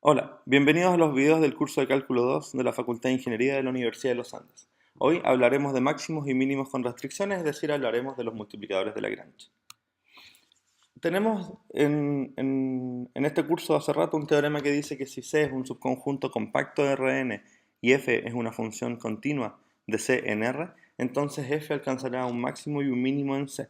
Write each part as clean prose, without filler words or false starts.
Hola, bienvenidos a los videos del curso de Cálculo 2 de la Facultad de Ingeniería de la Universidad de los Andes. Hoy hablaremos de máximos y mínimos con restricciones, es decir, hablaremos de los multiplicadores de Lagrange. Tenemos en este curso hace rato un teorema que dice que si C es un subconjunto compacto de Rn y f es una función continua de C en R, entonces f alcanzará un máximo y un mínimo en C.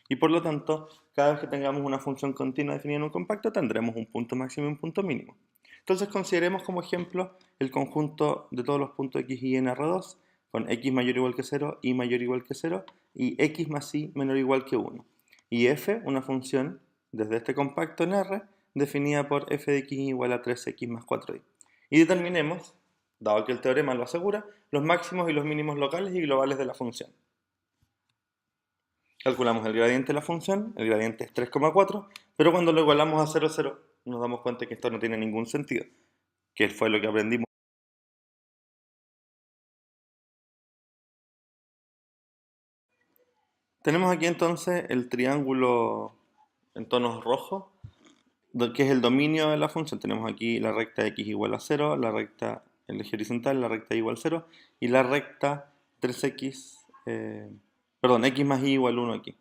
Y por lo tanto, cada vez que tengamos una función continua definida en un compacto, tendremos un punto máximo y un punto mínimo. Entonces consideremos como ejemplo el conjunto de todos los puntos x y n R2, con x mayor o igual que 0, y mayor o igual que 0, y x más y menor o igual que 1. Y f, una función desde este compacto en R, definida por f de x igual a 3x más 4y. Y determinemos, dado que el teorema lo asegura, los máximos y los mínimos locales y globales de la función. Calculamos el gradiente de la función, el gradiente es 3,4, pero cuando lo igualamos a 0, 0, nos damos cuenta que esto no tiene ningún sentido, que fue lo que aprendimos. Tenemos aquí entonces el triángulo en tonos rojos, que es el dominio de la función. Tenemos aquí la recta x igual a 0, la recta, el eje horizontal, la recta y igual a 0, y la recta 3x, x más y igual a 1 aquí.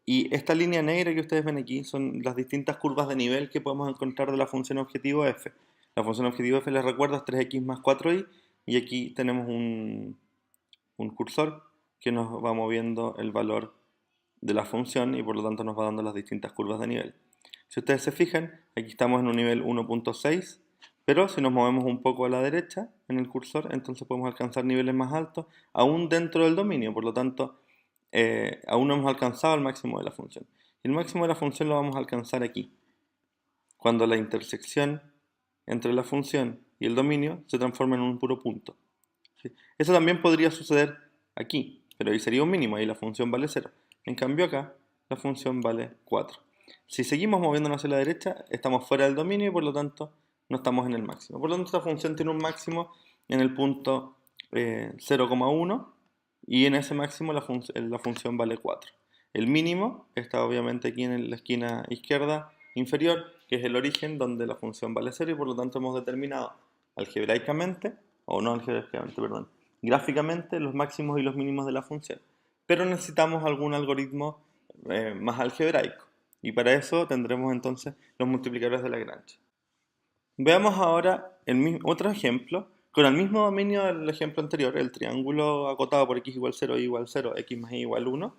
Y esta línea negra que ustedes ven aquí son las distintas curvas de nivel que podemos encontrar de la función objetivo f. La función objetivo f, les recuerdo, es 3x más 4y, y aquí tenemos un cursor que nos va moviendo el valor de la función y por lo tanto nos va dando las distintas curvas de nivel. Si ustedes se fijan, aquí estamos en un nivel 1.6, pero si nos movemos un poco a la derecha en el cursor, entonces podemos alcanzar niveles más altos, aún dentro del dominio, por lo tanto, aún no hemos alcanzado el máximo de la función. Y el máximo de la función lo vamos a alcanzar aquí, cuando la intersección entre la función y el dominio se transforma en un puro punto. ¿Sí? Eso también podría suceder aquí, pero ahí sería un mínimo, ahí la función vale 0. En cambio acá, la función vale 4. Si seguimos moviéndonos hacia la derecha, estamos fuera del dominio y por lo tanto no estamos en el máximo. Por lo tanto, esta función tiene un máximo en el punto 0,1 y en ese máximo la función vale 4. El mínimo está obviamente aquí en la esquina izquierda inferior, que es el origen donde la función vale 0 y por lo tanto hemos determinado algebraicamente, o no algebraicamente, perdón, gráficamente los máximos y los mínimos de la función. Pero necesitamos algún algoritmo más algebraico y para eso tendremos entonces los multiplicadores de Lagrange. Veamos ahora otro ejemplo con el mismo dominio del ejemplo anterior, el triángulo acotado por x igual 0, y igual 0, x más y igual 1,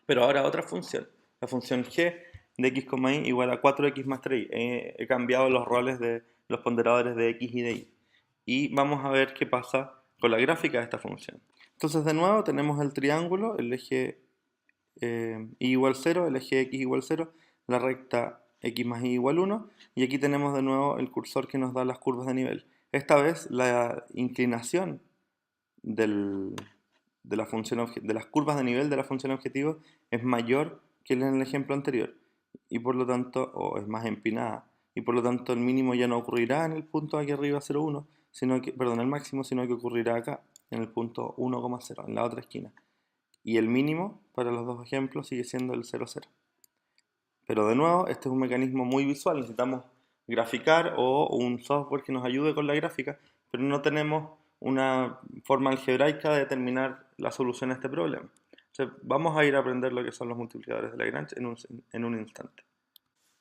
pero ahora otra función, la función g de x, y igual a 4x más 3y. He cambiado los roles de los ponderadores de x y de y. Y vamos a ver qué pasa con la gráfica de esta función. Entonces de nuevo tenemos el triángulo, el eje y igual 0, el eje x igual 0, la recta x más y igual 1, y aquí tenemos de nuevo el cursor que nos da las curvas de nivel. Esta vez la inclinación del, de las curvas de nivel de la función objetivo es mayor que en el ejemplo anterior, y por lo tanto, o es más empinada, y por lo tanto el mínimo ya no ocurrirá en el punto aquí arriba 0,1, el máximo, sino que ocurrirá acá, en el punto 1,0, en la otra esquina. Y el mínimo para los dos ejemplos sigue siendo el 0,0. Pero de nuevo, este es un mecanismo muy visual, necesitamos graficar o un software que nos ayude con la gráfica, pero no tenemos una forma algebraica de determinar la solución a este problema. Entonces, vamos a ir a aprender lo que son los multiplicadores de Lagrange en un instante.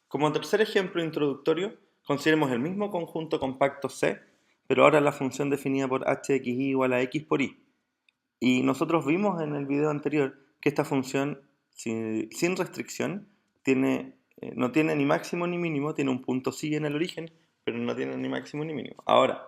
Como tercer ejemplo introductorio, consideremos el mismo conjunto compacto C, pero ahora la función definida por h de x igual a x por y. Y nosotros vimos en el video anterior que esta función sin restricción no tiene ni máximo ni mínimo, tiene un punto sí en el origen, pero no tiene ni máximo ni mínimo. Ahora,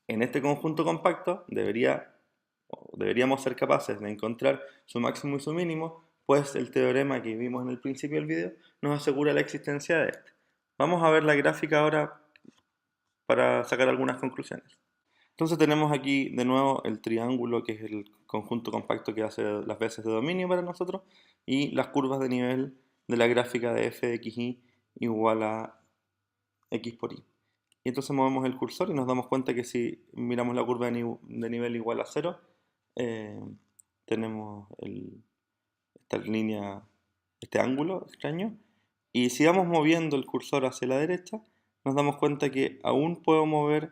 en este conjunto compacto deberíamos ser capaces de encontrar su máximo y su mínimo, pues el teorema que vimos en el principio del video nos asegura la existencia de este. Vamos a ver la gráfica ahora para sacar algunas conclusiones. Entonces tenemos aquí de nuevo el triángulo, que es el conjunto compacto que hace las veces de dominio para nosotros, y las curvas de nivel de la gráfica de f de xy igual a x por y. Y entonces movemos el cursor y nos damos cuenta que si miramos la curva de nivel igual a 0, eh, tenemos esta línea, este ángulo extraño, y si vamos moviendo el cursor hacia la derecha, nos damos cuenta que aún puedo mover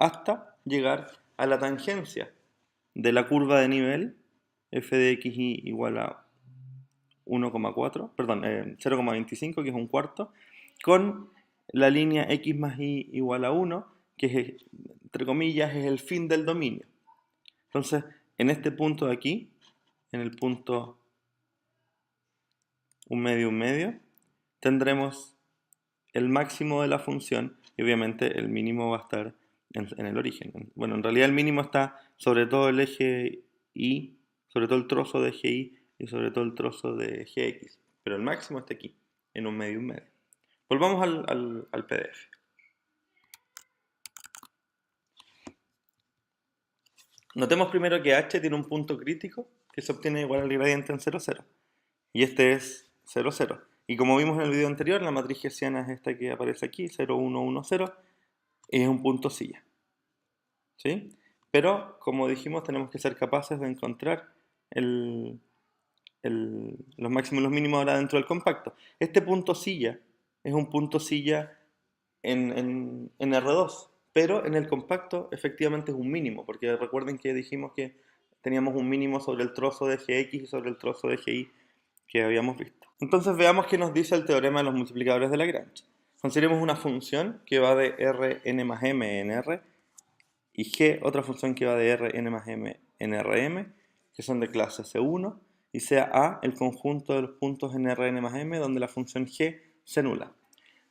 hasta llegar a la tangencia de la curva de nivel f de xy igual a 1,4, perdón, 0,25, que es un cuarto, con la línea x más y igual a 1, que es, entre comillas, es el fin del dominio. Entonces, en este punto de aquí, en el punto 1 medio, tendremos el máximo de la función y obviamente el mínimo va a estar en el origen. Bueno, en realidad el mínimo está sobre todo el eje y, sobre todo el trozo de eje y sobre todo el trozo de eje x, pero el máximo está aquí, en 1 medio. Volvamos al PDF. Notemos primero que h tiene un punto crítico que se obtiene igual al gradiente en 0, 0. Y este es 0, 0. Y como vimos en el video anterior, la matriz hessiana es esta que aparece aquí, 0, 1, 1, 0. Y es un punto silla. ¿Sí? Pero, como dijimos, tenemos que ser capaces de encontrar los máximos y los mínimos ahora dentro del compacto. Este punto silla es un punto silla en R2, pero en el compacto efectivamente es un mínimo, porque recuerden que dijimos que teníamos un mínimo sobre el trozo de eje X y sobre el trozo de eje Y que habíamos visto. Entonces veamos qué nos dice el teorema de los multiplicadores de Lagrange. Consideremos una función que va de Rn más m en R y g, otra función que va de Rn más m en Rm, que son de clase C1, y sea A el conjunto de los puntos en Rn más m donde la función g se nula.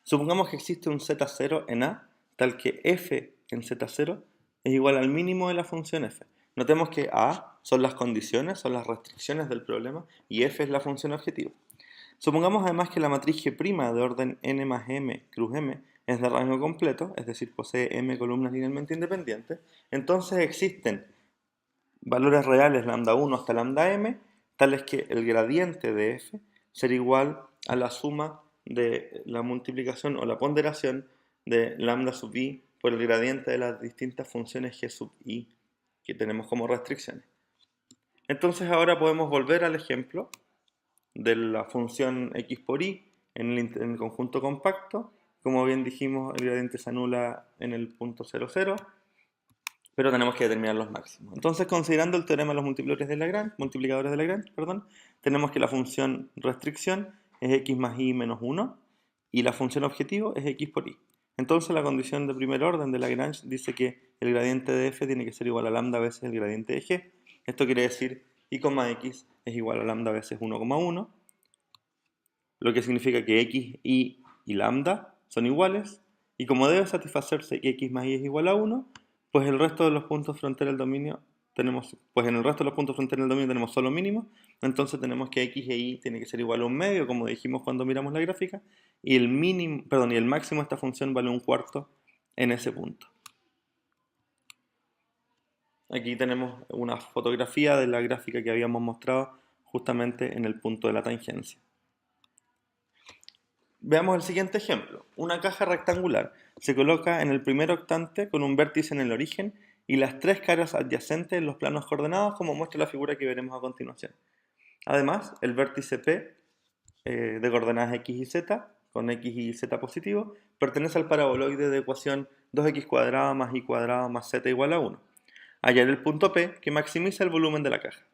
Supongamos que existe un z0 en A, tal que f en z0 es igual al mínimo de la función f. Notemos que A son las condiciones, son las restricciones del problema, y f es la función objetivo. Supongamos además que la matriz G' de orden n más m cruz m es de rango completo, es decir, posee m columnas linealmente independientes. Entonces existen valores reales lambda 1 hasta lambda m, tales que el gradiente de f será igual a la suma de la multiplicación o la ponderación de lambda sub i por el gradiente de las distintas funciones g sub i que tenemos como restricciones. Entonces ahora podemos volver al ejemplo de la función x por y en el conjunto compacto. Como bien dijimos, el gradiente se anula en el punto 0, 0, pero tenemos que determinar los máximos. Entonces, considerando el teorema de los multiplicadores de Lagrange, tenemos que la función restricción es x más y menos 1 y la función objetivo es x por y. Entonces, la condición de primer orden de Lagrange dice que el gradiente de f tiene que ser igual a lambda veces el gradiente de g. Esto quiere decir y, x es igual a lambda veces 1,1, lo que significa que x, y lambda son iguales, y como debe satisfacerse que x más y es igual a 1, pues el resto de los puntos frontera del dominio tenemos, pues en el resto de los puntos frontera del dominio tenemos solo mínimos, entonces tenemos que x e y tiene que ser igual a 1 medio, como dijimos cuando miramos la gráfica, y el mínimo, perdón, y el máximo de esta función vale 1/4 en ese punto. Aquí tenemos una fotografía de la gráfica que habíamos mostrado justamente en el punto de la tangencia. Veamos el siguiente ejemplo. Una caja rectangular se coloca en el primer octante con un vértice en el origen y las tres caras adyacentes en los planos coordenados, como muestra la figura que veremos a continuación. Además, el vértice P de coordenadas x y z, con x y z positivo, pertenece al paraboloide de ecuación 2x² más y² más z igual a 1. Hallar el punto P que maximiza el volumen de la caja.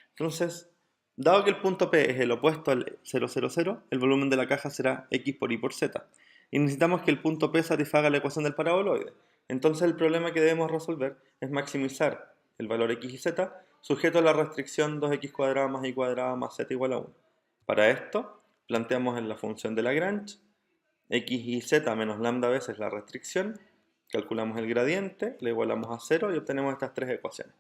Entonces, dado que el punto P es el opuesto al 0, 0, 0, el volumen de la caja será x por y por z. Y necesitamos que el punto P satisfaga la ecuación del paraboloide. Entonces el problema que debemos resolver es maximizar el valor x y z sujeto a la restricción 2x² más y² más z igual a 1. Para esto, planteamos en la función de Lagrange x y z menos lambda veces la restricción, calculamos el gradiente, le igualamos a 0 y obtenemos estas tres ecuaciones.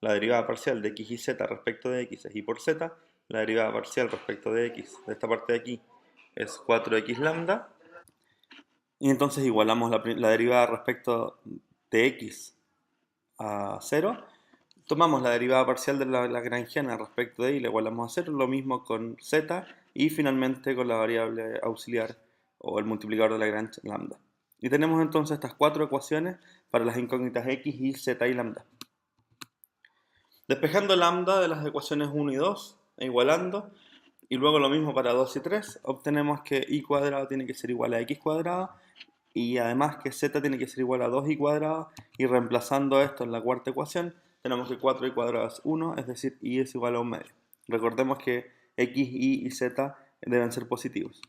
La derivada parcial de x y z respecto de x es y por z, la derivada parcial respecto de x de esta parte de aquí es 4x lambda, y entonces igualamos la derivada respecto de x a 0, tomamos la derivada parcial de la lagrangiana respecto de y le igualamos a 0, lo mismo con z, y finalmente con la variable auxiliar o el multiplicador de Lagrange lambda. Y tenemos entonces estas cuatro ecuaciones para las incógnitas x, y, z y lambda. Despejando lambda de las ecuaciones 1 y 2 e igualando, Y luego lo mismo para 2 y 3, obtenemos que y cuadrado tiene que ser igual a x cuadrado y además que z tiene que ser igual a 2y cuadrado, y reemplazando esto en la cuarta ecuación tenemos que 4y cuadrado es 1, es decir, y es igual a 1 medio. Recordemos que x, y z deben ser positivos.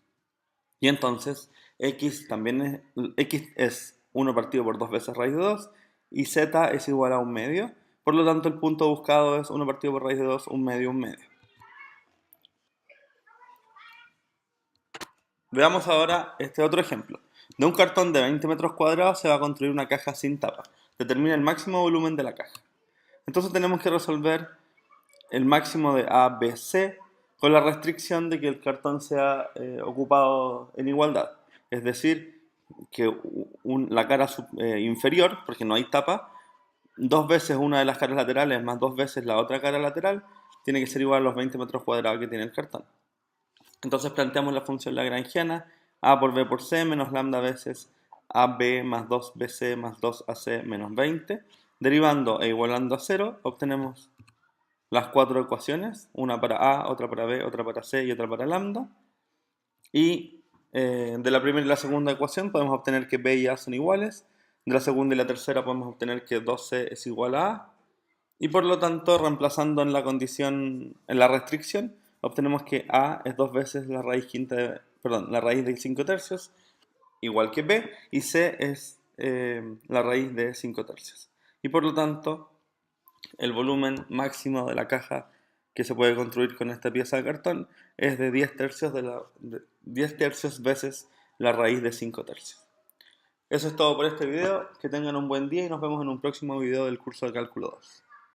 Y entonces x es 1 partido por 2 veces raíz de 2 y z es igual a 1 medio. Por lo tanto el punto buscado es 1 partido por raíz de 2, 1 medio, 1 medio. Veamos ahora este otro ejemplo. De un cartón de 20 metros cuadrados se va a construir una caja sin tapa. Determina el máximo volumen de la caja. Entonces tenemos que resolver el máximo de A, B, C con la restricción de que el cartón sea ocupado en igualdad. Es decir, que la cara inferior, porque no hay tapa, dos veces una de las caras laterales más dos veces la otra cara lateral, tiene que ser igual a los 20 metros cuadrados que tiene el cartón. Entonces planteamos la función lagrangiana a por b por c menos lambda veces ab más 2bc más 2ac menos 20. Derivando e igualando a 0, obtenemos las cuatro ecuaciones, una para a, otra para b, otra para c y otra para lambda. Y de la primera y la segunda ecuación podemos obtener que b y a son iguales. De la segunda y la tercera podemos obtener que 2c es igual a a. Y por lo tanto, reemplazando en la condición, en la restricción, obtenemos que a es dos veces la raíz la raíz de 5 tercios, igual que b, y c es la raíz de 5 tercios. Y por lo tanto, el volumen máximo de la caja que se puede construir con esta pieza de cartón es de 10 tercios, 10 tercios veces la raíz de 5 tercios. Eso es todo por este video. Que tengan un buen día y nos vemos en un próximo video del curso de Cálculo 2.